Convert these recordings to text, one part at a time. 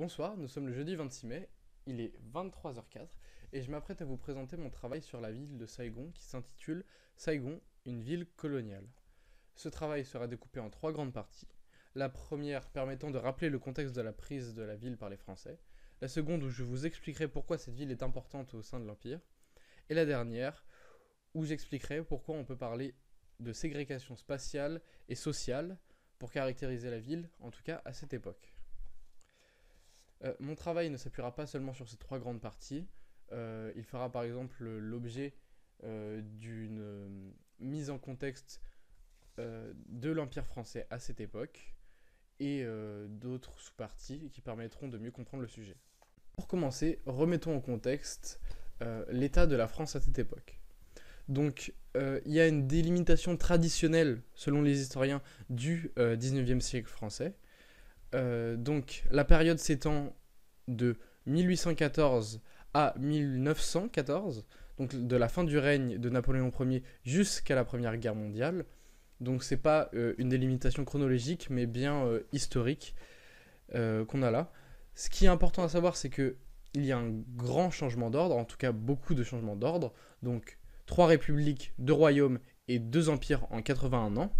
Bonsoir, nous sommes le jeudi 26 mai, il est 23h04 et je m'apprête à vous présenter mon travail sur la ville de Saigon qui s'intitule Saigon, une ville coloniale. Ce travail sera découpé en trois grandes parties. La première permettant de rappeler le contexte de la prise de la ville par les Français. La seconde où je vous expliquerai pourquoi cette ville est importante au sein de l'Empire. Et la dernière où j'expliquerai pourquoi on peut parler de ségrégation spatiale et sociale pour caractériser la ville, en tout cas à cette époque. Mon travail ne s'appuiera pas seulement sur ces trois grandes parties. Il fera par exemple l'objet d'une mise en contexte de l'Empire français à cette époque et d'autres sous-parties qui permettront de mieux comprendre le sujet. Pour commencer, remettons en contexte l'état de la France à cette époque. Donc, il y a une délimitation traditionnelle, selon les historiens, du 19e siècle français. Donc, la période s'étend de 1814 à 1914, donc de la fin du règne de Napoléon Ier jusqu'à la Première Guerre mondiale. Donc, c'est pas une délimitation chronologique, mais bien historique qu'on a là. Ce qui est important à savoir, c'est que il y a un grand changement d'ordre, en tout cas beaucoup de changements d'ordre. Donc, 3 républiques, 2 royaumes et 2 empires en 81 ans.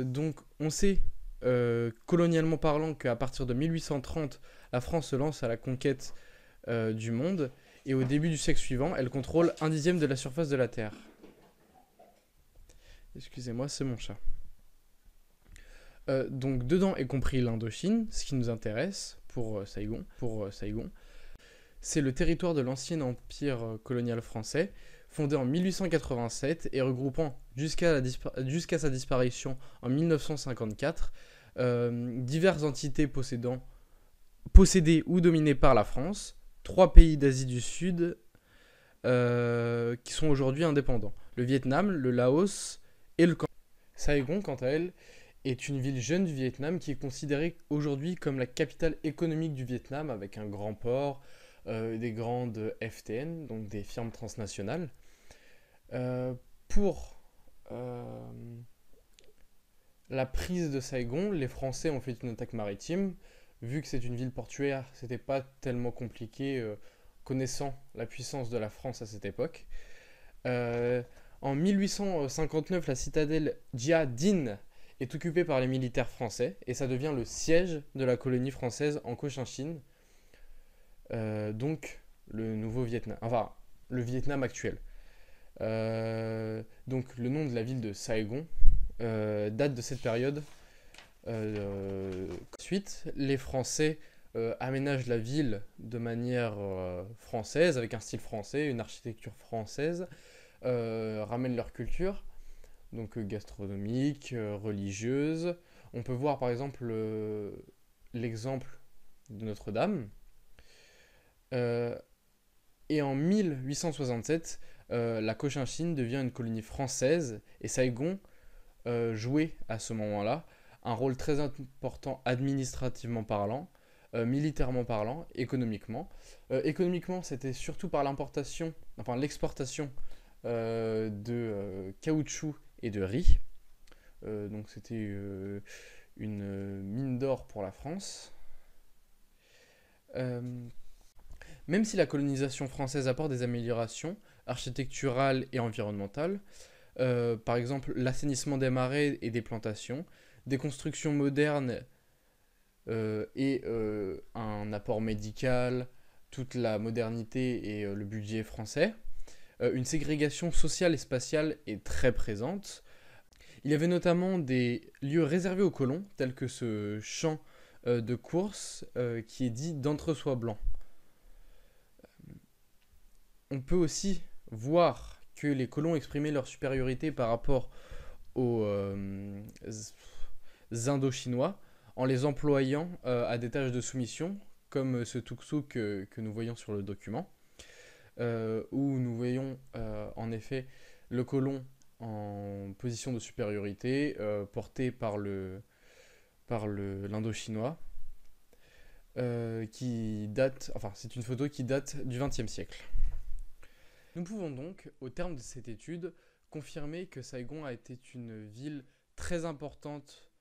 Donc, on sait, colonialement parlant, qu'à partir de 1830, la France se lance à la conquête du monde. Et au début du siècle suivant, elle contrôle 1/10 de la surface de la Terre. Excusez-moi, c'est mon chat. Donc, dedans est compris l'Indochine, ce qui nous intéresse pour Saigon. C'est le territoire de l'ancien empire colonial français, fondé en 1887 et regroupant jusqu'à sa disparition en 1954 diverses entités possédées ou dominées par la France, 3 pays d'Asie du Sud qui sont aujourd'hui indépendants, le Vietnam, le Laos et le Cambodge. Saigon, quant à elle, est une ville jeune du Vietnam qui est considérée aujourd'hui comme la capitale économique du Vietnam avec un grand port, des grandes FTN, donc des firmes transnationales. Pour la prise de Saigon, les Français ont fait une attaque maritime. Vu que c'est une ville portuaire, c'était pas tellement compliqué, connaissant la puissance de la France à cette époque. En 1859, la citadelle Gia Dinh est occupée par les militaires français et ça devient le siège de la colonie française en Cochinchine. Donc le nouveau Vietnam, enfin le Vietnam actuel. Donc le nom de la ville de Saigon date de cette période. Ensuite, les Français aménagent la ville de manière française, avec un style français, une architecture française, ramènent leur culture, donc gastronomique, religieuse. On peut voir par exemple l'exemple de Notre-Dame. Et en 1867, la Cochinchine devient une colonie française et Saigon jouait à ce moment-là un rôle très important administrativement parlant, militairement parlant, économiquement. Économiquement, c'était surtout par l'exportation de caoutchouc et de riz. Donc c'était une mine d'or pour la France. Même si la colonisation française apporte des améliorations architecturales et environnementales, par exemple l'assainissement des marais et des plantations, des constructions modernes et un apport médical, toute la modernité et le budget français, une ségrégation sociale et spatiale est très présente. Il y avait notamment des lieux réservés aux colons, tels que ce champ de course qui est dit d'entre-soi blanc. On peut aussi voir que les colons exprimaient leur supériorité par rapport aux Indochinois en les employant à des tâches de soumission, comme ce tuk-tuk que nous voyons sur le document, où nous voyons en effet le colon en position de supériorité porté par l'Indochinois, c'est une photo qui date du XXe siècle. Nous pouvons donc, au terme de cette étude, confirmer que Saigon a été une ville très importante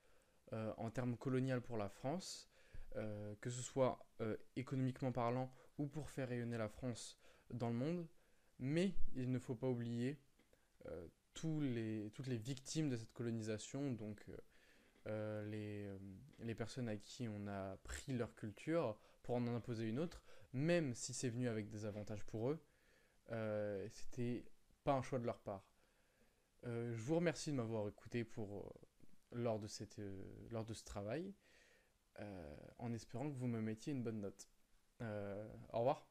en termes colonial pour la France, que ce soit économiquement parlant ou pour faire rayonner la France dans le monde. Mais il ne faut pas oublier toutes les victimes de cette colonisation, donc les personnes à qui on a pris leur culture pour en imposer une autre, même si c'est venu avec des avantages pour eux, c'était pas un choix de leur part. Je vous remercie de m'avoir écouté lors de ce travail, en espérant que vous me mettiez une bonne note. Au revoir.